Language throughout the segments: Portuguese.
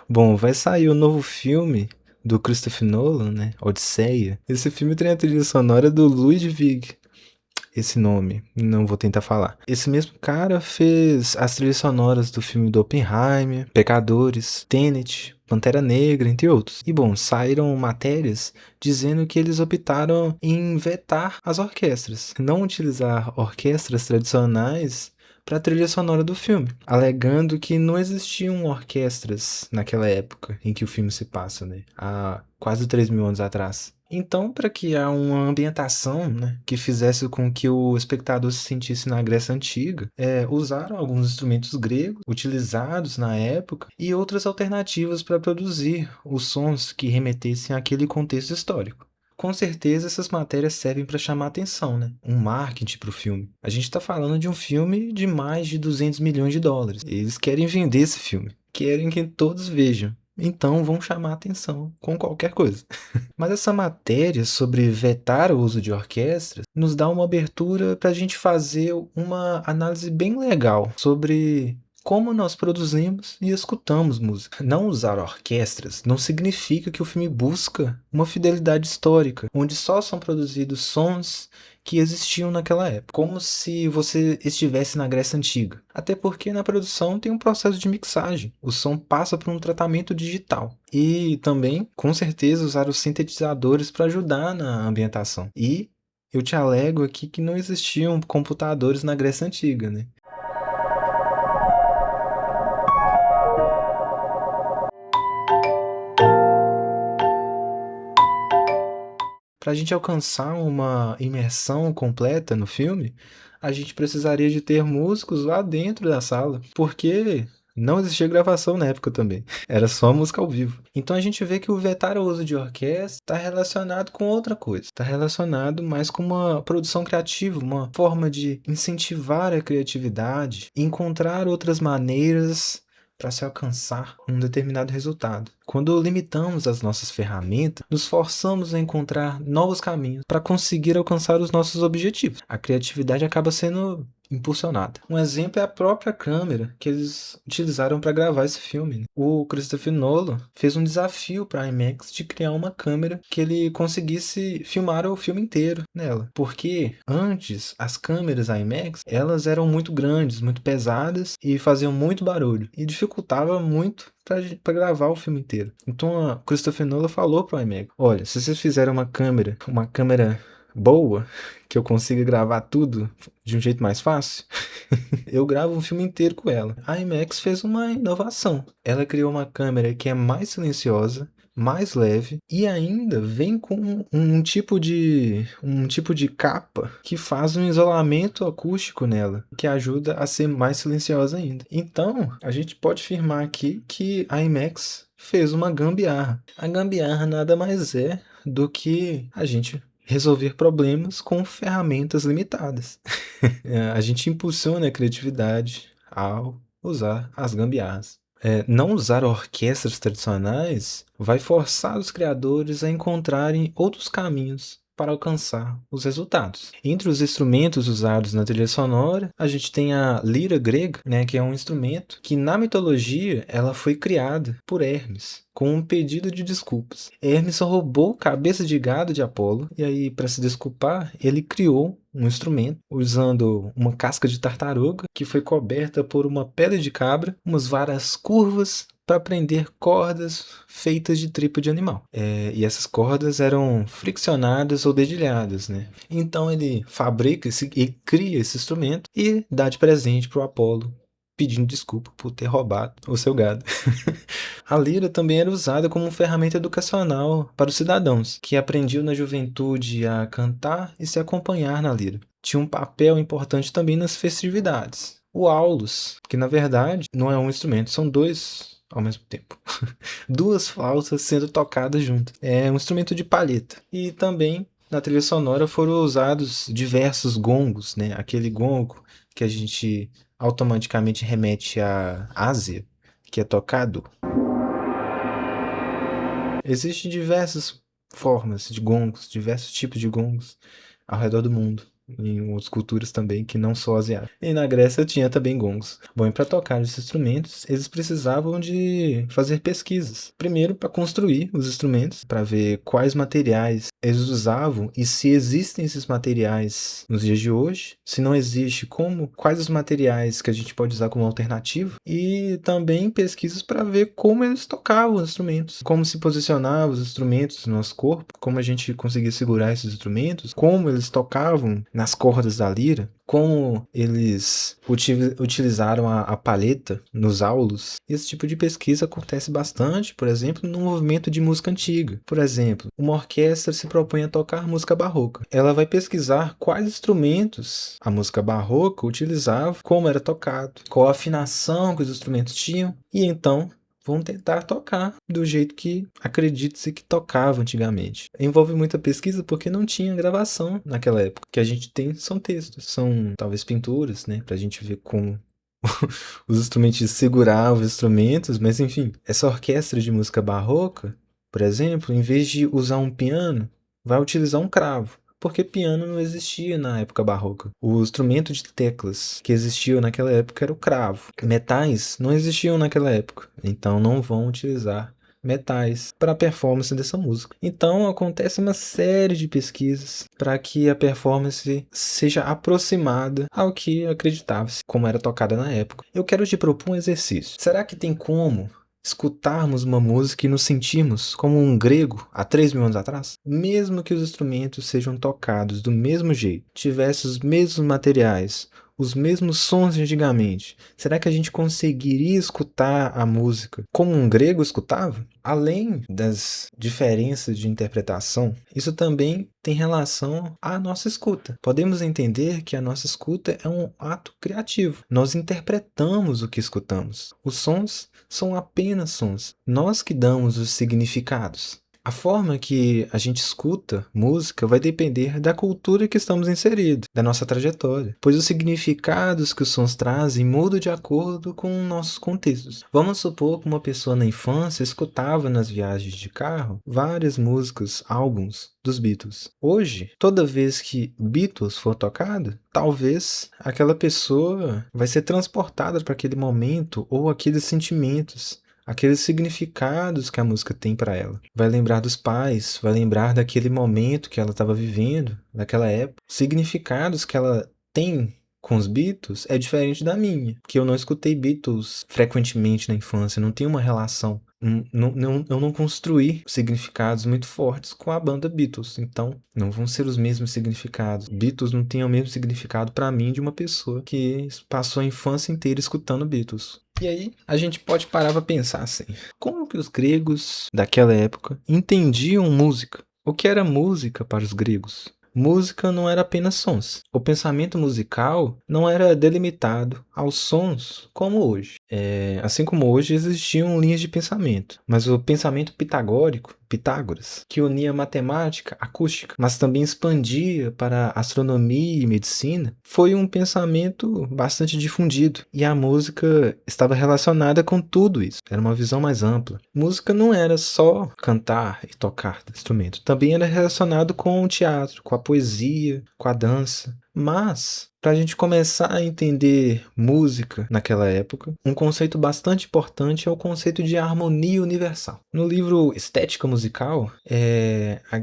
Bom, vai sair o novo filme do Christopher Nolan, né? Odisseia. Esse filme tem a trilha sonora do Ludwig. Esse nome, não vou tentar falar. Esse mesmo cara fez as trilhas sonoras do filme do Oppenheimer, Pecadores, Tenet, Pantera Negra, entre outros. E bom, saíram matérias dizendo que eles optaram em vetar as orquestras, não utilizar orquestras tradicionais para a trilha sonora do filme, alegando que não existiam orquestras naquela época em que o filme se passa, né? Há quase 3 mil anos atrás. Então, para criar uma ambientação, né, que fizesse com que o espectador se sentisse na Grécia Antiga, usaram alguns instrumentos gregos utilizados na época e outras alternativas para produzir os sons que remetessem àquele contexto histórico. Com certeza essas matérias servem para chamar atenção, né? Um marketing para o filme. A gente está falando de um filme de mais de 200 milhões de dólares. Eles querem vender esse filme. Querem que todos vejam. Então vão chamar atenção com qualquer coisa. Mas essa matéria sobre vetar o uso de orquestras nos dá uma abertura para a gente fazer uma análise bem legal sobre como nós produzimos e escutamos música. Não usar orquestras não significa que o filme busca uma fidelidade histórica, onde só são produzidos sons que existiam naquela época, como se você estivesse na Grécia Antiga. Até porque na produção tem um processo de mixagem, o som passa por um tratamento digital. E também, com certeza, usar os sintetizadores para ajudar na ambientação. E eu te alego aqui que não existiam computadores na Grécia Antiga, né? Para a gente alcançar uma imersão completa no filme, a gente precisaria de ter músicos lá dentro da sala, porque não existia gravação na época também, era só música ao vivo. Então a gente vê que o vetar o uso de orquestra está relacionado com outra coisa, está relacionado mais com uma produção criativa, uma forma de incentivar a criatividade, encontrar outras maneiras para se alcançar um determinado resultado. Quando limitamos as nossas ferramentas, nos forçamos a encontrar novos caminhos para conseguir alcançar os nossos objetivos. A criatividade acaba sendo impulsionada. Um exemplo é a própria câmera que eles utilizaram para gravar esse filme, né? O Christopher Nolan fez um desafio para a IMAX de criar uma câmera que ele conseguisse filmar o filme inteiro nela, porque antes as câmeras IMAX elas eram muito grandes, muito pesadas e faziam muito barulho e dificultava muito para gravar o filme inteiro. Então a Christopher Nolan falou para o IMAX: olha, se vocês fizerem uma câmera boa, que eu consiga gravar tudo de um jeito mais fácil, eu gravo um filme inteiro com ela. A IMAX fez uma inovação. Ela criou uma câmera que é mais silenciosa, mais leve e ainda vem com um tipo de capa que faz um isolamento acústico nela, que ajuda a ser mais silenciosa ainda. Então, a gente pode afirmar aqui que a IMAX fez uma gambiarra. A gambiarra nada mais é do que a gente resolver problemas com ferramentas limitadas. A gente impulsiona a criatividade ao usar as gambiarras. Não usar orquestras tradicionais vai forçar os criadores a encontrarem outros caminhos para alcançar os resultados. Entre os instrumentos usados na trilha sonora, a gente tem a lira grega, né, que é um instrumento que na mitologia ela foi criada por Hermes com um pedido de desculpas. Hermes roubou cabeça de gado de Apolo e aí, para se desculpar, ele criou um instrumento usando uma casca de tartaruga que foi coberta por uma pele de cabra, umas varas curvas para prender cordas feitas de tripa de animal. E essas cordas eram friccionadas ou dedilhadas, né? Então ele fabrica e cria esse instrumento e dá de presente para o Apolo, pedindo desculpa por ter roubado o seu gado. A lira também era usada como ferramenta educacional para os cidadãos, que aprendiam na juventude a cantar e se acompanhar na lira. Tinha um papel importante também nas festividades. O aulos, que na verdade não é um instrumento, são dois ao mesmo tempo. Duas flautas sendo tocadas juntas. É um instrumento de palheta. E também na trilha sonora foram usados diversos gongos, né? Aquele gongo que a gente automaticamente remete à Ásia, que é tocado. Existem diversas formas de gongos, diversos tipos de gongos ao redor do mundo. em outras culturas também, que não só asiáticas. E na Grécia tinha também gongos. Bom, e para tocar esses instrumentos, eles precisavam de fazer pesquisas. Primeiro, para construir os instrumentos, para ver quais materiais eles usavam e se existem esses materiais nos dias de hoje. Se não existe, como, quais os materiais que a gente pode usar como alternativa. E também pesquisas para ver como eles tocavam os instrumentos, como se posicionavam os instrumentos no nosso corpo, como a gente conseguia segurar esses instrumentos, como eles tocavam nas cordas da lira, como eles utilizaram a palheta nos aulos. Esse tipo de pesquisa acontece bastante, por exemplo, no movimento de música antiga. Por exemplo, uma orquestra se propõe a tocar música barroca. Ela vai pesquisar quais instrumentos a música barroca utilizava, como era tocado, qual a afinação que os instrumentos tinham, e então vão tentar tocar do jeito que acredita-se que tocava antigamente. Envolve muita pesquisa porque não tinha gravação naquela época. O que a gente tem são textos, são talvez pinturas, né, pra gente ver como os instrumentos seguravam os instrumentos, mas enfim, essa orquestra de música barroca, por exemplo, em vez de usar um piano, vai utilizar um cravo. Porque piano não existia na época barroca. O instrumento de teclas que existia naquela época era o cravo. Metais não existiam naquela época, então não vão utilizar metais para a performance dessa música. Então acontece uma série de pesquisas para que a performance seja aproximada ao que acreditava-se, como era tocada na época. Eu quero te propor um exercício. Será que tem como escutarmos uma música e nos sentirmos como um grego há 3.000 anos atrás? Mesmo que os instrumentos sejam tocados do mesmo jeito, tivessem os mesmos materiais, os mesmos sons de antigamente, será que a gente conseguiria escutar a música como um grego escutava? Além das diferenças de interpretação, isso também tem relação à nossa escuta. Podemos entender que a nossa escuta é um ato criativo. Nós interpretamos o que escutamos. Os sons são apenas sons. Nós que damos os significados. A forma que a gente escuta música vai depender da cultura que estamos inseridos, da nossa trajetória, pois os significados que os sons trazem mudam de acordo com nossos contextos. Vamos supor que uma pessoa na infância escutava nas viagens de carro várias músicas, álbuns dos Beatles. Hoje, toda vez que Beatles for tocado, talvez aquela pessoa vai ser transportada para aquele momento ou aqueles sentimentos, aqueles significados que a música tem para ela. Vai lembrar dos pais, vai lembrar daquele momento que ela estava vivendo, daquela época. Significados que ela tem com os Beatles é diferente da minha, porque eu não escutei Beatles frequentemente na infância, não tenho uma relação. Eu não construí significados muito fortes com a banda Beatles, então não vão ser os mesmos significados. Beatles não tem o mesmo significado para mim de uma pessoa que passou a infância inteira escutando Beatles. E aí a gente pode parar para pensar assim: como que os gregos daquela época entendiam música? O que era música para os gregos? Música não era apenas sons. O pensamento musical não era delimitado aos sons como hoje. Assim como hoje existiam linhas de pensamento, mas o pensamento pitagórico, Pitágoras, que unia matemática, acústica, mas também expandia para astronomia e medicina, foi um pensamento bastante difundido. E a música estava relacionada com tudo isso. Era uma visão mais ampla. Música não era só cantar e tocar instrumento, também era relacionado com o teatro, com a poesia, com a dança. Mas, para a gente começar a entender música naquela época, um conceito bastante importante é o conceito de harmonia universal. No livro Estética Musical,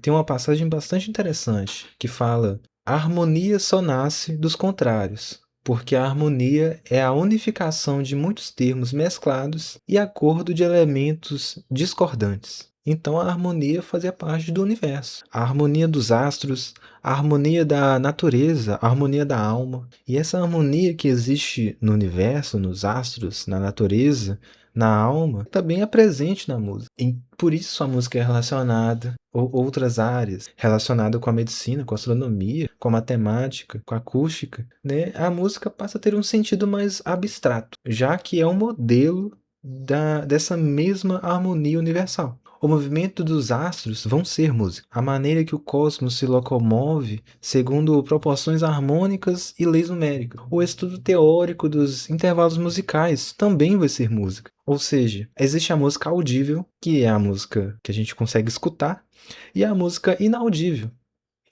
tem uma passagem bastante interessante que fala: a harmonia só nasce dos contrários, porque a harmonia é a unificação de muitos termos mesclados e acordo de elementos discordantes. Então a harmonia fazia parte do universo. A harmonia dos astros, a harmonia da natureza, a harmonia da alma. E essa harmonia que existe no universo, nos astros, na natureza, na alma, também é presente na música. E por isso a música é relacionada a outras áreas, relacionada com a medicina, com a astronomia, com a matemática, com a acústica, né? A música passa a ter um sentido mais abstrato, já que é um modelo dessa mesma harmonia universal. O movimento dos astros vão ser música. A maneira que o cosmos se locomove segundo proporções harmônicas e leis numéricas. O estudo teórico dos intervalos musicais também vai ser música. Ou seja, existe a música audível, que é a música que a gente consegue escutar, e a música inaudível,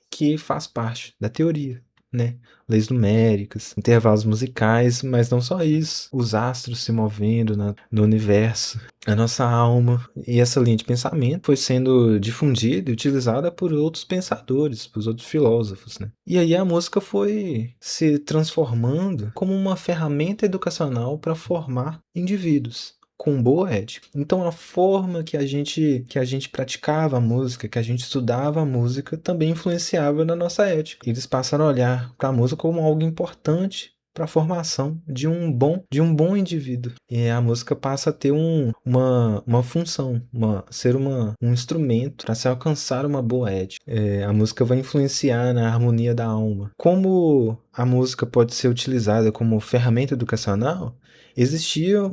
que faz parte da teoria, né? Leis numéricas, intervalos musicais, mas não só isso. Os astros se movendo no universo, a nossa alma. E essa linha de pensamento foi sendo difundida e utilizada por outros pensadores, por outros filósofos, né? E aí a música foi se transformando como uma ferramenta educacional para formar indivíduos com boa ética. Então a forma que a gente praticava a música, que a gente estudava a música, também influenciava na nossa ética. Eles passaram a olhar para a música como algo importante para a formação de um bom indivíduo. E a música passa a ter uma função, ser um instrumento para se alcançar uma boa ética. A música vai influenciar na harmonia da alma. Como a música pode ser utilizada como ferramenta educacional, existia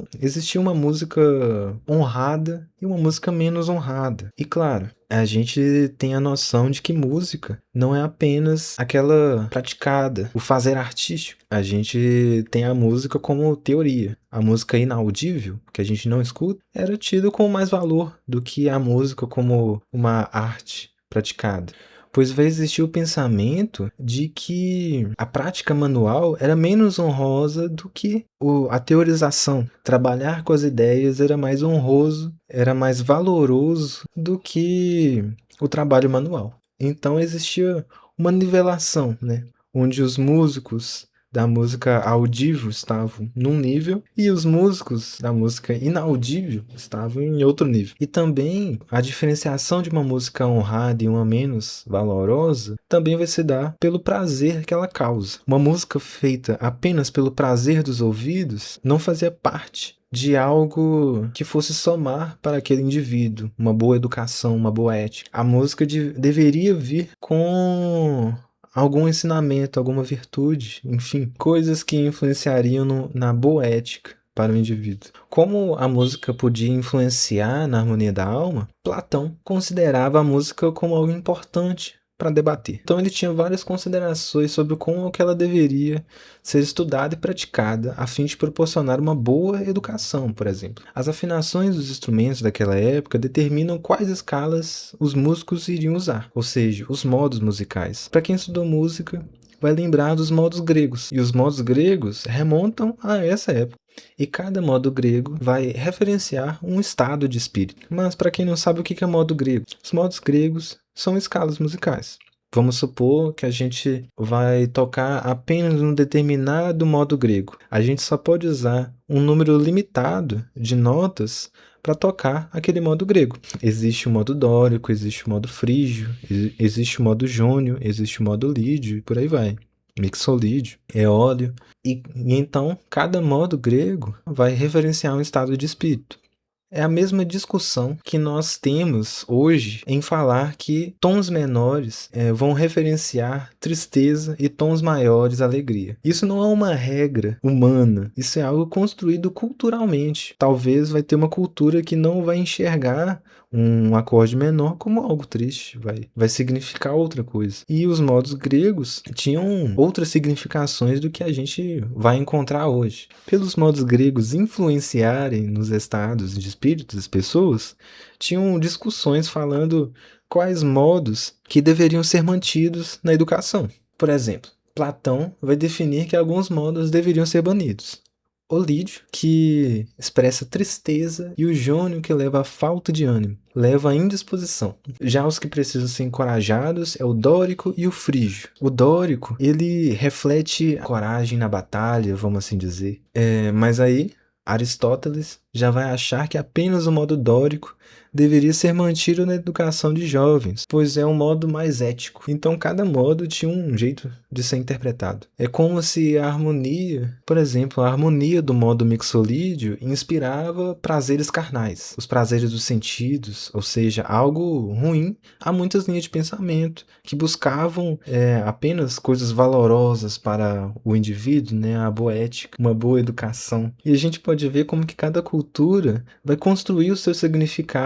uma música honrada e uma música menos honrada. E claro, a gente tem a noção de que música não é apenas aquela praticada, o fazer artístico. A gente tem a música como teoria. A música inaudível, que a gente não escuta, era tida com mais valor do que a música como uma arte praticada. Pois vai existir o pensamento de que a prática manual era menos honrosa do que a teorização. Trabalhar com as ideias era mais honroso, era mais valoroso do que o trabalho manual. Então existia uma nivelação, né? Onde os músicos da música audível estavam num nível e os músicos da música inaudível estavam em outro nível. E também a diferenciação de uma música honrada e uma menos valorosa também vai se dar pelo prazer que ela causa. Uma música feita apenas pelo prazer dos ouvidos não fazia parte de algo que fosse somar para aquele indivíduo uma boa educação, uma boa ética. A música deveria vir com algum ensinamento, alguma virtude, enfim, coisas que influenciariam na boa ética para o indivíduo. Como a música podia influenciar na harmonia da alma, Platão considerava a música como algo importante para debater. Então ele tinha várias considerações sobre como que ela deveria ser estudada e praticada a fim de proporcionar uma boa educação, por exemplo. As afinações dos instrumentos daquela época determinam quais escalas os músicos iriam usar, ou seja, os modos musicais. Para quem estudou música, vai lembrar dos modos gregos, e os modos gregos remontam a essa época. E cada modo grego vai referenciar um estado de espírito. Mas para quem não sabe o que é modo grego, os modos gregos são escalas musicais. Vamos supor que a gente vai tocar apenas um determinado modo grego. A gente só pode usar um número limitado de notas para tocar aquele modo grego. Existe o modo dórico, existe o modo frígio, existe o modo jônio, existe o modo lídio e por aí vai. Mixolídio, eólio. E então, cada modo grego vai referenciar um estado de espírito. É a mesma discussão que nós temos hoje em falar que tons menores vão referenciar tristeza e tons maiores alegria. Isso não é uma regra humana, isso é algo construído culturalmente. Talvez vai ter uma cultura que não vai enxergar um acorde menor como algo triste, vai significar outra coisa. E os modos gregos tinham outras significações do que a gente vai encontrar hoje. Pelos modos gregos influenciarem nos estados de espírito das pessoas, tinham discussões falando quais modos que deveriam ser mantidos na educação. Por exemplo, Platão vai definir que alguns modos deveriam ser banidos. O lídio, que expressa tristeza, e o jônio, que leva a falta de ânimo, leva a indisposição. Já os que precisam ser encorajados é o dórico e o frígio. O dórico, ele reflete a coragem na batalha, vamos assim dizer. Mas aí, Aristóteles já vai achar que apenas o modo dórico deveria ser mantido na educação de jovens, pois é um modo mais ético. Então cada modo tinha um jeito de ser interpretado. É como se a harmonia, por exemplo, a harmonia do modo mixolídio inspirava prazeres carnais, os prazeres dos sentidos, ou seja, algo ruim. Há muitas linhas de pensamento que buscavam apenas coisas valorosas para o indivíduo, né? A boa ética, uma boa educação. E a gente pode ver como que cada cultura vai construir os seus significados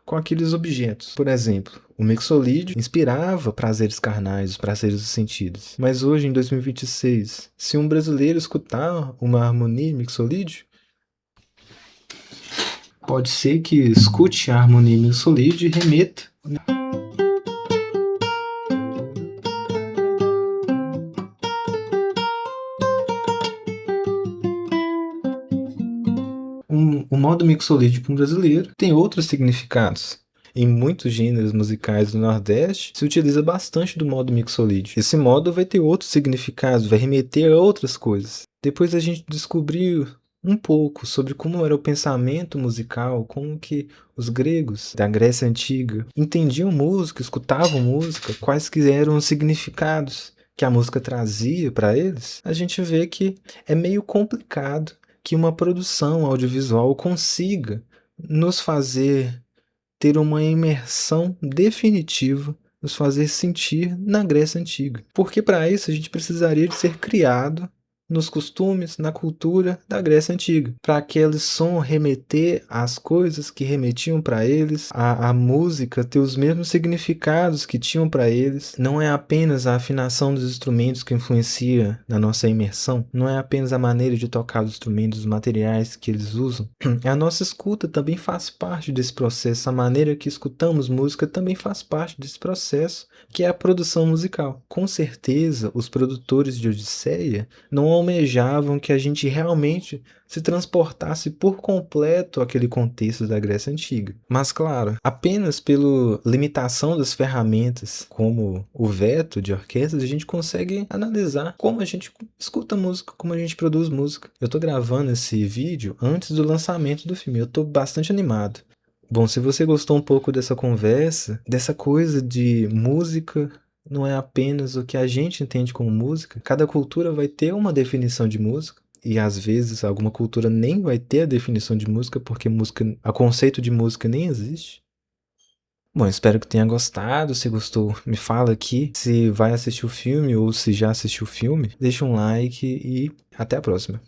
com aqueles objetos. Por exemplo, o mixolídio inspirava prazeres carnais, os prazeres dos sentidos. Mas hoje, em 2026, se um brasileiro escutar uma harmonia em mixolídio, pode ser que escute a harmonia em mixolídio e remeta modo mixolídico para um brasileiro tem outros significados. Em muitos gêneros musicais do Nordeste, se utiliza bastante do modo mixolídico. Esse modo vai ter outros significados, vai remeter a outras coisas. Depois a gente descobriu um pouco sobre como era o pensamento musical, como que os gregos da Grécia Antiga entendiam música, escutavam música, quais que eram os significados que a música trazia para eles. A gente vê que é meio complicado que uma produção audiovisual consiga nos fazer ter uma imersão definitiva, nos fazer sentir na Grécia Antiga. Porque para isso a gente precisaria de ser criado nos costumes, na cultura da Grécia Antiga, para aquele som remeter às coisas que remetiam para eles, a música ter os mesmos significados que tinham para eles. Não é apenas a afinação dos instrumentos que influencia na nossa imersão, não é apenas a maneira de tocar os instrumentos, os materiais que eles usam. A nossa escuta também faz parte desse processo, a maneira que escutamos música também faz parte desse processo, que é a produção musical. Com certeza, os produtores de Odisseia não almejavam que a gente realmente se transportasse por completo àquele contexto da Grécia Antiga. Mas, claro, apenas pela limitação das ferramentas, como o veto de orquestras, a gente consegue analisar como a gente escuta música, como a gente produz música. Eu tô gravando esse vídeo antes do lançamento do filme, eu tô bastante animado. Bom, se você gostou um pouco dessa conversa, dessa coisa de música não é apenas o que a gente entende como música, cada cultura vai ter uma definição de música, e às vezes alguma cultura nem vai ter a definição de música, porque música, o conceito de música nem existe. Bom, espero que tenha gostado. Se gostou, me fala aqui se vai assistir o filme ou se já assistiu o filme. Deixa um like e até a próxima.